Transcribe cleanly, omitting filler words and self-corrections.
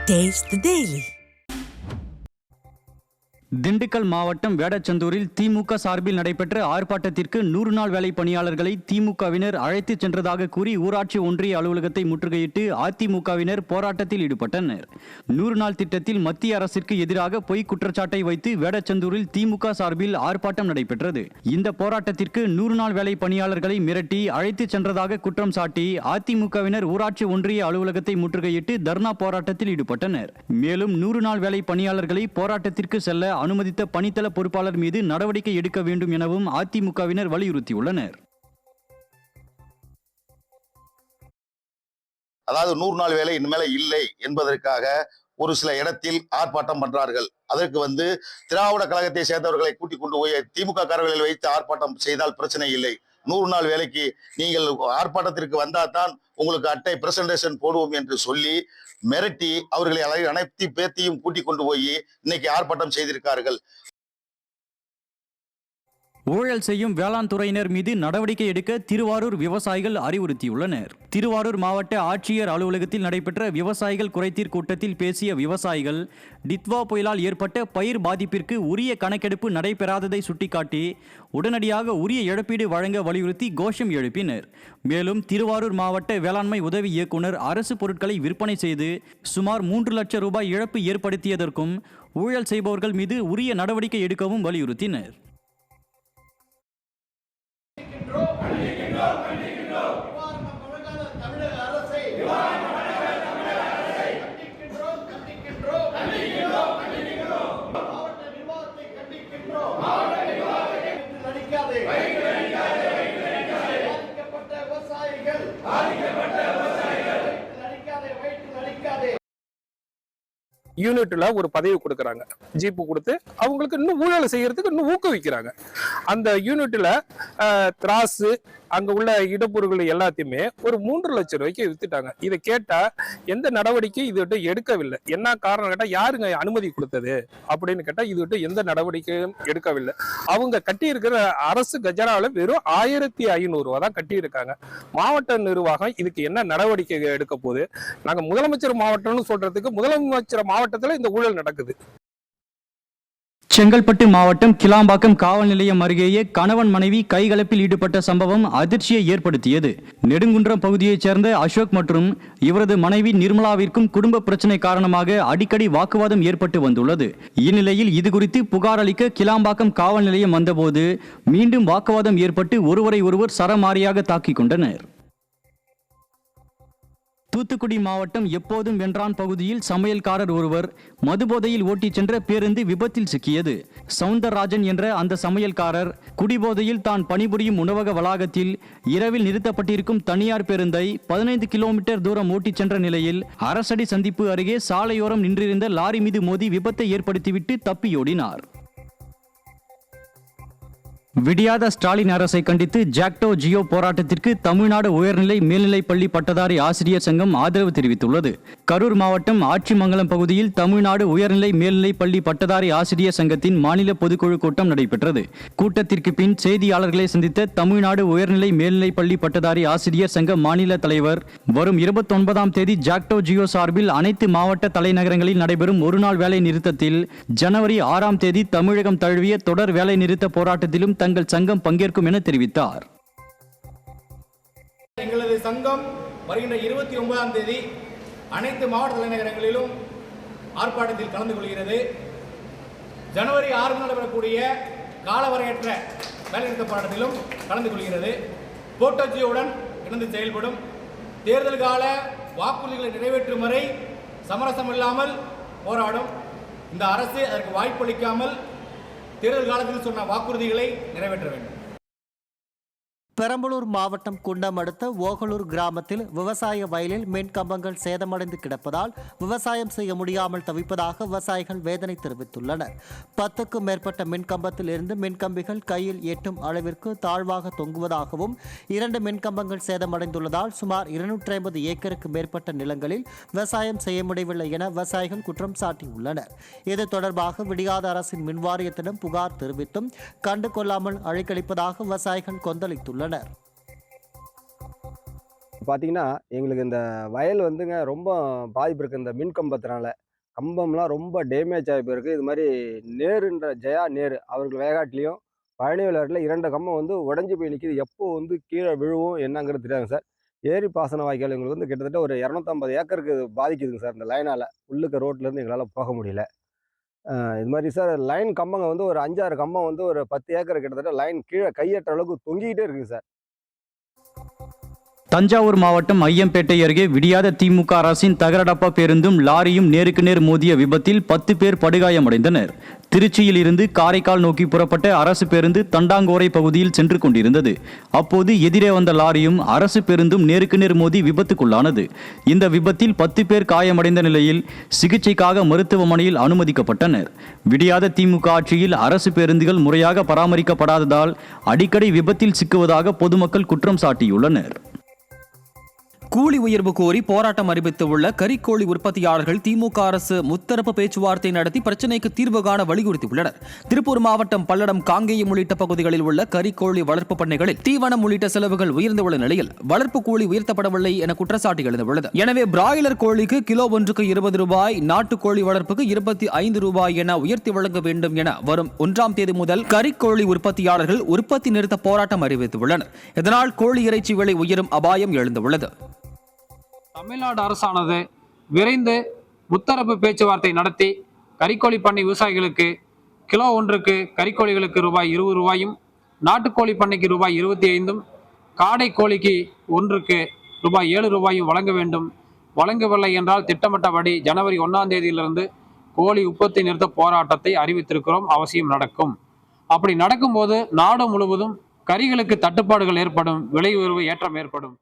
Taste the Daily. Dindigul மாவட்டம் வேடச்சந்தூரில் திமுக சார்பில் நடைபெற்ற ஆர்ப்பாட்டத்திற்கு 100 நாள் வேலை பணியாளர்களை திமுகவினர் அழைத்து சென்றதாக கூறி ஊராட்சி ஒன்றிய அலுவலகத்தை முற்றுகையிட்டு அதிமுகவினர் போராட்டத்தில் ஈடுபட்டனர். 100 நாள் திட்டத்தில் மத்திய அரசிற்கு எதிராக பொய் குற்றச்சாட்டை வைத்து வேடச்சந்தூரில் திமுக சார்பில் ஆர்ப்பாட்டம் நடைபெற்றது. இந்த போராட்டத்திற்கு 100 நாள் வேலை பணியாளர்களை மிரட்டி அழைத்து சென்றதாக குற்றம் சாட்டி அதிமுகவினர் ஊராட்சி ஒன்றிய அலுவலகத்தை முற்றுகையிட்டு தர்ணா போராட்டத்தில் ஈடுபட்டனர். மேலும் 100 நாள் வேலை பணியாளர்களை போராட்டத்திற்கு செல்ல அனுமதித்த பணித்தள பொறுப்பாளர் மீது நடவடிக்கை எடுக்க வேண்டும் எனவும் அதிமுகவினர் வலியுறுத்தியுள்ளனர். அதாவது 100 நாள் வேலை இனிமேல இல்லை என்பதற்காக ஒரு சில இடத்தில் ஆர்ப்பாட்டம் பண்றார்கள். அதற்கு திராவிட கழகத்தை சேர்ந்தவர்களை கூட்டிக் கொண்டு போய் திமுக காரர்களில் வைத்து ஆர்ப்பாட்டம் செய்தால் பிரச்சனை இல்லை. 100 நாள் வேலைக்கு நீங்கள் ஆர்ப்பாட்டத்திற்கு வந்தால்தான் உங்களுக்கு அட்டை பிரசன்டேஷன் போடுவோம் என்று சொல்லி மிரட்டி அவர்களை அனைத்து பேத்தையும் கூட்டிக் கொண்டு போய் இன்னைக்கு ஆர்ப்பாட்டம் செய்திருக்கார்கள். ஊழல் செய்யும் வேளாண் துறையினர் மீது நடவடிக்கை எடுக்க திருவாரூர் விவசாயிகள் அறிவுறுத்தியுள்ளனர். திருவாரூர் மாவட்ட ஆட்சியர் அலுவலகத்தில் நடைபெற்ற விவசாயிகள் குறைதீர் கூட்டத்தில் பேசிய விவசாயிகள் டித்வா புயலால் ஏற்பட்ட பயிர் பாதிப்பிற்கு உரிய கணக்கெடுப்பு நடைபெறாததை சுட்டிக்காட்டி உடனடியாக உரிய இழப்பீடு வழங்க வலியுறுத்தி கோஷம் எழுப்பினர். மேலும் திருவாரூர் மாவட்ட வேளாண்மை உதவி இயக்குனர் அரசு பொருட்களை விற்பனை செய்து சுமார் 3 லட்சம் ரூபாய் இழப்பு ஏற்படுத்தியதற்கும் ஊழல் செய்பவர்கள் மீது உரிய நடவடிக்கை எடுக்கவும் வலியுறுத்தினர். யூனிட்ல ஒரு பதவி கொடுக்கறாங்க, ஜீப்பு கொடுத்து அவங்களுக்கு இன்னும் ஊழல் செய்யறதுக்கு இன்னும் ஊக்குவிக்கிறாங்க. அந்த யூனிட்ல திராசு அங்க உள்ள இடப்பொருட்கள் எல்லாத்தையுமே ஒரு 3 லட்சம் ரூபாய்க்கு வித்துட்டாங்க. இதை கேட்டா எந்த நடவடிக்கை இது எடுக்கவில்லை. என்ன காரணம் கேட்டா யாருங்க அனுமதி கொடுத்தது அப்படின்னு கேட்டா இது எந்த நடவடிக்கையும் எடுக்கவில்லை. அவங்க கட்டி இருக்கிற அரசு கஜனாவில் வெறும் 1500 ரூபாய் தான் கட்டி இருக்காங்க. மாவட்ட நிர்வாகம் இதுக்கு என்ன நடவடிக்கை எடுக்க போகுது? நாங்க முதலமைச்சர் மாவட்டம்னு சொல்றதுக்கு முதலமைச்சர் மாவட்டத்துல இந்த ஊழல் நடக்குது. செங்கல்பட்டு மாவட்டம் கிளாம்பாக்கம் காவல் நிலையம் அருகேயே கணவன் மனைவி கைகலப்பில் ஈடுபட்ட சம்பவம் அதிர்ச்சியை ஏற்படுத்தியது. நெடுங்குன்றம் பகுதியைச் சேர்ந்த அசோக் மற்றும் இவரது மனைவி நிர்மலாவிற்கும் குடும்ப பிரச்சனை காரணமாக அடிக்கடி வாக்குவாதம் ஏற்பட்டு வந்துள்ளது. இந்நிலையில் இதுகுறித்து புகார் அளிக்க கிளாம்பாக்கம் காவல் நிலையம் வந்தபோது மீண்டும் வாக்குவாதம் ஏற்பட்டு ஒருவரை ஒருவர் சரமாரியாக தாக்கிக் கொண்டனர். தூத்துக்குடி மாவட்டம் எப்போதும் வென்றான் பகுதியில் சமையல்காரர் ஒருவர் மதுபோதையில் ஓட்டிச் சென்ற பேருந்து விபத்தில் சிக்கியது. சவுந்தரராஜன் என்ற அந்த சமையல்காரர் குடிபோதையில் தான் பணிபுரியும் உணவக வளாகத்தில் இரவில் நிறுத்தப்பட்டிருக்கும் தனியார் பேருந்தை 15 கிலோமீட்டர் தூரம் ஓட்டிச் சென்ற நிலையில் அரசடி சந்திப்பு அருகே சாலையோரம் நின்றிருந்த லாரி மீது மோதி விபத்தை ஏற்படுத்திவிட்டு தப்பியோடினார். விடியாத ஸ்டாலின் அரசை கண்டித்து ஜாக்டோ ஜியோ போராட்டத்திற்கு தமிழ்நாடு உயர்நிலை மேல்நிலைப் பள்ளி பட்டதாரி ஆசிரியர் சங்கம் ஆதரவு தெரிவித்துள்ளது. கரூர் மாவட்டம் ஆட்சிமங்கலம் பகுதியில் தமிழ்நாடு உயர்நிலை மேல்நிலைப் பள்ளி பட்டதாரி ஆசிரியர் சங்கத்தின் மாநில பொதுக்குழு கூட்டம் நடைபெற்றது. கூட்டத்திற்கு பின் செய்தியாளர்களை சந்தித்த தமிழ்நாடு உயர்நிலை மேல்நிலைப் பள்ளி பட்டதாரி ஆசிரியர் சங்க மாநில தலைவர் வரும் 29ஆம் தேதி ஜாக்டோ ஜியோ சார்பில் அனைத்து மாவட்ட தலைநகரங்களில் நடைபெறும் ஒரு நாள் வேலை நிறுத்தத்தில் ஜனவரி 6ஆம் தேதி தமிழகம் தழுவிய தொடர் வேலை நிறுத்த போராட்டத்திலும் தங்கள் சங்கம் பங்கேற்கும் என தெரிவித்தார். எங்களது சங்கம் வருகின்ற 29ஆம் தேதி அனைத்து மாவட்ட தலைநகரங்களிலும் ஆர்ப்பாட்டத்தில் கலந்து கொள்கிறது. ஜனவரி 6 நடைபெறக்கூடிய காலவரையற்ற வேலைநிறுத்த போராட்டத்திலும் கலந்து கொள்கிறது. போட்டோஜியுடன் இணைந்து செயல்படும். தேர்தல் கால வாக்குறுதிகளை நிறைவேற்றும் வரை சமரசம் இல்லாமல் போராடும். இந்த அரசு அதற்கு வாய்ப்பளிக்காமல் தேர்தல் காலத்தில் சொன்ன வாக்குறுதிகளை நிறைவேற்ற வேண்டும். பெரம்பலூர் மாவட்டம் குண்டம் அடுத்த ஓகலூர் கிராமத்தில் விவசாய வயலில் மின் கம்பங்கள் சேதமடைந்து கிடப்பதால் விவசாயம் செய்ய முடியாமல் தவிப்பதாக விவசாயிகள் வேதனை தெரிவித்துள்ளனர். 10க்கும் மேற்பட்ட மின்கம்பத்தில் இருந்து மின்கம்பிகள் கையில் எட்டும் அளவிற்கு தாழ்வாக தொங்குவதாகவும் 2 மின்கம்பங்கள் சேதமடைந்துள்ளதால் சுமார் 250 ஏக்கருக்கு மேற்பட்ட நிலங்களில் விவசாயம் செய்ய முடியவில்லை என விவசாயிகள் குற்றம் சாட்டியுள்ளனர். இது தொடர்பாக விடியாத அரசின் மின்வாரியத்திடம் புகார் தெரிவித்தும் கண்டுகொள்ளாமல் அழைக்களிப்பதாக விவசாயிகள் கொந்தளித்துள்ளனர். பார்த்தீங்கன்னா, எங்களுக்கு இந்த வயல் வந்துங்க ரொம்ப பாதிப்பு இருக்கு. இந்த மின் கம்பத்தினால. கம்பம்லாம் ரொம்ப டேமேஜ் ஆகி போயிருக்கு. இது மாரி நேருன்ற ஜெயா நேரு அவர்கள் வயக்காட்டிலயும், பழனிவேலூர்ல 2 கம்பம் வந்து உடைஞ்சு போய் நிக்குது. எப்போ வந்து கீழ விழுவும் என்னங்கிறது தெரியாதுங்க சார். ஏரி பாசன வாய்க்கால் எங்களுக்கு வந்து கிட்டத்தட்ட ஒரு 250 ஏக்கருக்கு பாதிக்குதுங்க சார் இந்த லைனால. உள்ளுக்க ரோட்லேருந்து எங்களால போக முடியல. இது மாரி சார் லைன் கம்பங்க வந்து ஒரு 5, 6 கம்பம் வந்து ஒரு 10 ஏக்கர் கிட்டத்தட்ட லைன் கீழ கையெட்டுற அளவுக்கு தொங்கிக்கிட்டே இருக்குங்க சார். தஞ்சாவூர் மாவட்டம் ஐயம்பேட்டை அருகே விடியாத திமுக அரசின் தகரடப்பா பேருந்தும் லாரியும் நேருக்கு நேர் மோதிய விபத்தில் 10 பேர் படுகாயமடைந்தனர். திருச்சியில் இருந்து காரைக்கால் நோக்கி புறப்பட்ட அரசு பேருந்து தண்டாங்கோரை பகுதியில் சென்று கொண்டிருந்தது. அப்போது எதிரே வந்த லாரியும் அரசு பேருந்தும் நேருக்கு நேர் மோதி விபத்துக்குள்ளானது. இந்த விபத்தில் 10 பேர் காயமடைந்த நிலையில் சிகிச்சைக்காக மருத்துவமனையில் அனுமதிக்கப்பட்டனர். விடியாத திமுக ஆட்சியில் அரசு பேருந்துகள் முறையாக பராமரிக்கப்படாததால் அடிக்கடி விபத்தில் சிக்குவதாக பொதுமக்கள் குற்றம் சாட்டியுள்ளனர். கூலி உயர்வு கோரி போராட்டம் அறிவித்துள்ள கறிக்கோழி உற்பத்தியாளர்கள் திமுக அரசு முத்தரப்பு பேச்சுவார்த்தை நடத்தி பிரச்சினைக்கு தீர்வு காண வலியுறுத்தியுள்ளனர். திருப்பூர் மாவட்டம் பல்லடம், காங்கேயம் உள்ளிட்ட பகுதிகளில் உள்ள கறிக்கோழி வளர்ப்பு பண்ணைகளில் தீவனம் உள்ளிட்ட செலவுகள் உயர்ந்துள்ள நிலையில் வளர்ப்பு கூலி உயர்த்தப்படவில்லை என குற்றச்சாட்டு எழுந்துள்ளது. எனவே பிராய்லர் கோழிக்கு கிலோ ஒன்றுக்கு 20 ரூபாய், நாட்டுக்கோழி வளர்ப்புக்கு 25 ரூபாய் என உயர்த்தி வழங்க வேண்டும் என வரும் 1ஆம் தேதி முதல் கறிக்கோழி உற்பத்தியாளர்கள் உற்பத்தி நிறுத்த போராட்டம் அறிவித்துள்ளனர். இதனால் கோழி இறைச்சி விலை உயரும் அபாயம் எழுந்துள்ளது. தமிழ்நாடு அரசானது விரைந்து முத்தரப்பு பேச்சுவார்த்தை நடத்தி கறிக்கோழி பண்ணை விவசாயிகளுக்கு கிலோ ஒன்றுக்கு கறிக்கோழிகளுக்கு ரூபாய் 20 ரூபாயும், நாட்டுக்கோழி பண்ணைக்கு ரூபாய் 25, காடை கோழிக்கு ஒன்றுக்கு ரூபாய் 7 ரூபாயும் வழங்க வேண்டும். வழங்கவில்லை என்றால் திட்டமிட்டபடி ஜனவரி 1ஆம் தேதியிலிருந்து கோழி உற்பத்தி நிறுத்த போராட்டத்தை அறிவித்திருக்கிறோம். அவசியம் நடக்கும். அப்படி நடக்கும்போது நாடு முழுவதும் கறிகளுக்கு தட்டுப்பாடுகள் ஏற்படும், விலை உயர்வு ஏற்றம் ஏற்படும்.